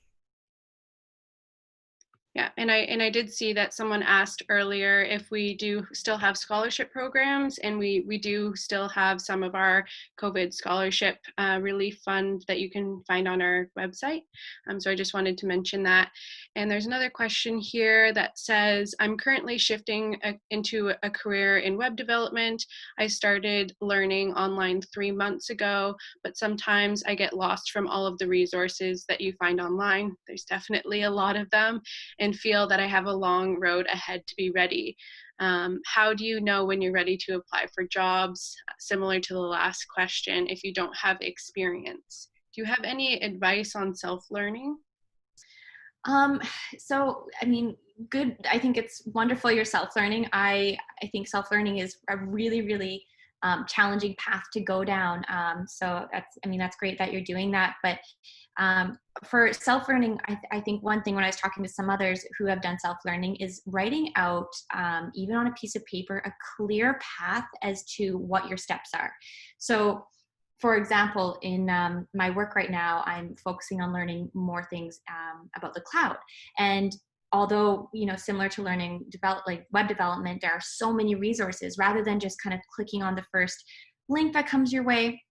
Yeah, and I did see that someone asked earlier if we do still have scholarship programs, and we do still have some of our COVID scholarship relief fund that you can find on our website. So I just wanted to mention that. And there's another question here that says, I'm currently shifting into a career in web development. I started learning online 3 months ago, but sometimes I get lost from all of the resources that you find online. There's definitely a lot of them, and feel that I have a long road ahead to be ready. How do you know when you're ready to apply for jobs? Similar to the last question, if you don't have experience. Do you have any advice on self-learning? So, I mean, good. I think it's wonderful you're self-learning. I think self-learning is a really, really challenging path to go down. So that's great that you're doing that. But for self-learning, I think one thing when I was talking to some others who have done self-learning is writing out, even on a piece of paper, a clear path as to what your steps are. So for example, in my work right now, I'm focusing on learning more things about the cloud. And although, similar to learning like web development, there are so many resources. Rather than just kind of clicking on the first link that comes your way,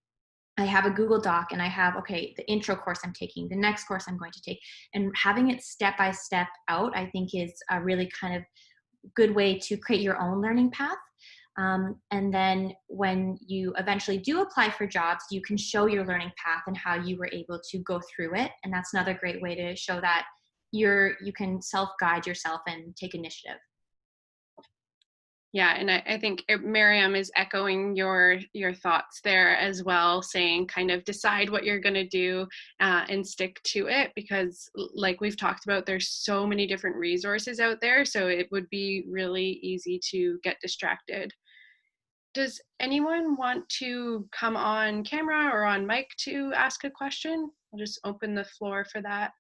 I have a Google Doc and I have, okay, the intro course I'm taking, the next course I'm going to take, and having it step by step out, I think is a really kind of good way to create your own learning path. And then when you eventually do apply for jobs, you can show your learning path and how you were able to go through it. And that's another great way to show that you can self-guide yourself and take initiative. Yeah, and I think Miriam is echoing your thoughts there as well, saying kind of decide what you're going to do and stick to it, because like we've talked about, there's so many different resources out there, so it would be really easy to get distracted. Does anyone want to come on camera or on mic to ask a question? I'll just open the floor for that.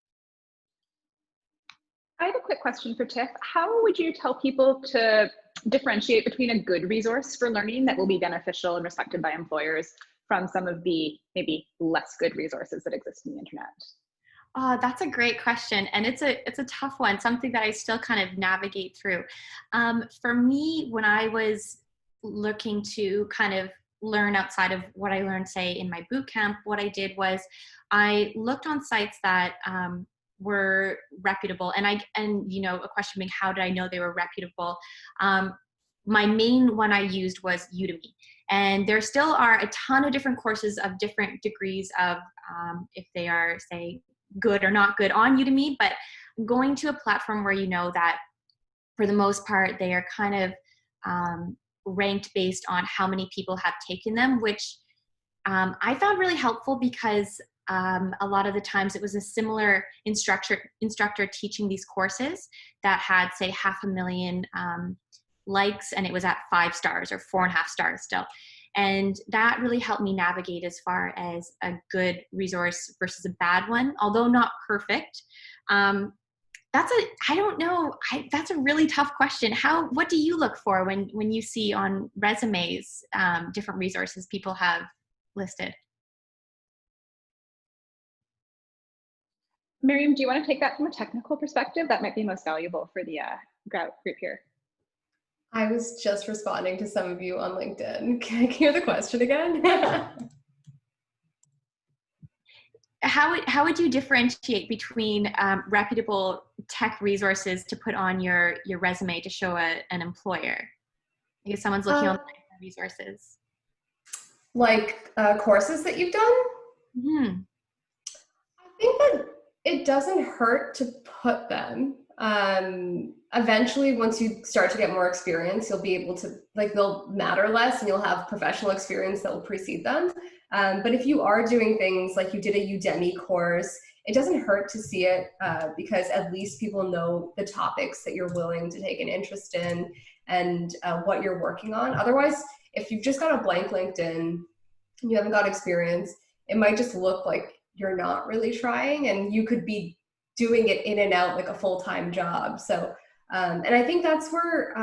I have a quick question for Tiff. How would you tell people to differentiate between a good resource for learning that will be beneficial and respected by employers from some of the maybe less good resources that exist on the internet? That's a great question. And it's a tough one, something that I still kind of navigate through. For me, when I was looking to kind of learn outside of what I learned, say, in my boot camp, what I did was I looked on sites that were reputable. And a question being, how did I know they were reputable? My main one I used was Udemy. And there still are a ton of different courses of different degrees of if they are, say, good or not good on Udemy, but going to a platform where you know that for the most part, they are kind of ranked based on how many people have taken them, which I found really helpful because a lot of the times it was a similar instructor teaching these courses that had, say, 500,000 likes, and it was at 5 stars or 4.5 stars still. And that really helped me navigate as far as a good resource versus a bad one, although not perfect. That's a really tough question. What do you look for when you see on resumes different resources people have listed? Miriam, do you want to take that from a technical perspective? That might be most valuable for the group here. I was just responding to some of you on LinkedIn. Can I hear the question again? How would you differentiate between reputable tech resources to put on your resume to show an employer? If someone's looking online for resources. Like courses that you've done? Mm-hmm. I think that it doesn't hurt to put them. Eventually, once you start to get more experience, you'll be able to, they'll matter less and you'll have professional experience that will precede them. But if you are doing things like you did a Udemy course, it doesn't hurt to see it because at least people know the topics that you're willing to take an interest in and what you're working on. Otherwise, if you've just got a blank LinkedIn and you haven't got experience, it might just look like you're not really trying, and you could be doing it in and out like a full-time job. So, and I think that's where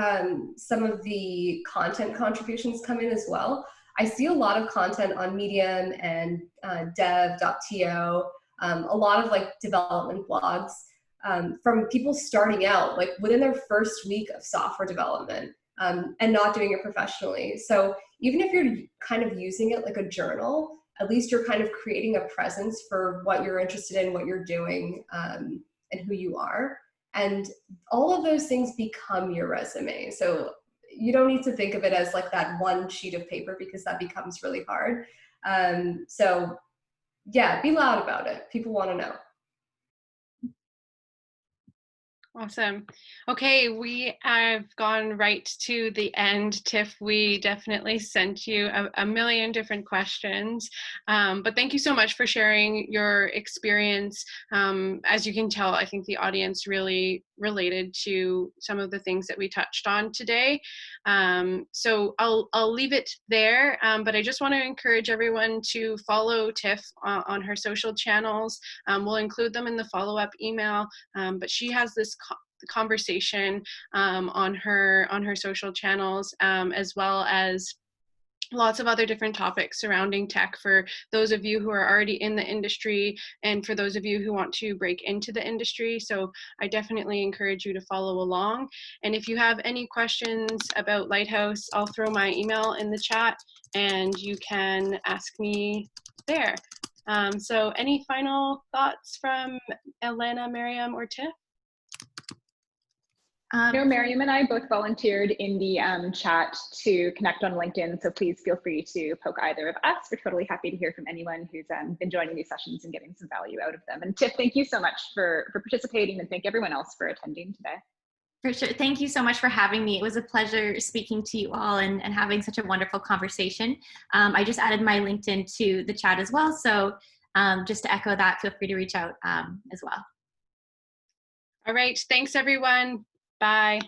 some of the content contributions come in as well. I see a lot of content on Medium and dev.to, a lot of development blogs from people starting out within their first week of software development and not doing it professionally. So even if you're kind of using it like a journal, at least you're kind of creating a presence for what you're interested in, what you're doing, and who you are. And all of those things become your resume. So you don't need to think of it as that one sheet of paper, because that becomes really hard. So yeah, be loud about it. People want to know. Awesome. Okay, we have gone right to the end. Tiff, we definitely sent you a million different questions, but thank you so much for sharing your experience. As you can tell, I think the audience really related to some of the things that we touched on today. So I'll leave it there, but I just want to encourage everyone to follow Tiff on her social channels. We'll include them in the follow-up email, but she has this conversation on her social channels, as well as lots of other different topics surrounding tech for those of you who are already in the industry and for those of you who want to break into the industry. So I definitely encourage you to follow along. And if you have any questions about Lighthouse, I'll throw my email in the chat and you can ask me there. So any final thoughts from Elena, Miriam, or Tiff? No, Miriam and I both volunteered in the chat to connect on LinkedIn, so please feel free to poke either of us. We're totally happy to hear from anyone who's been joining these sessions and getting some value out of them. And Tiff, thank you so much for participating, and thank everyone else for attending today. For sure. Thank you so much for having me. It was a pleasure speaking to you all and having such a wonderful conversation. I just added my LinkedIn to the chat as well, so just to echo that, feel free to reach out as well. All right, thanks everyone. Bye.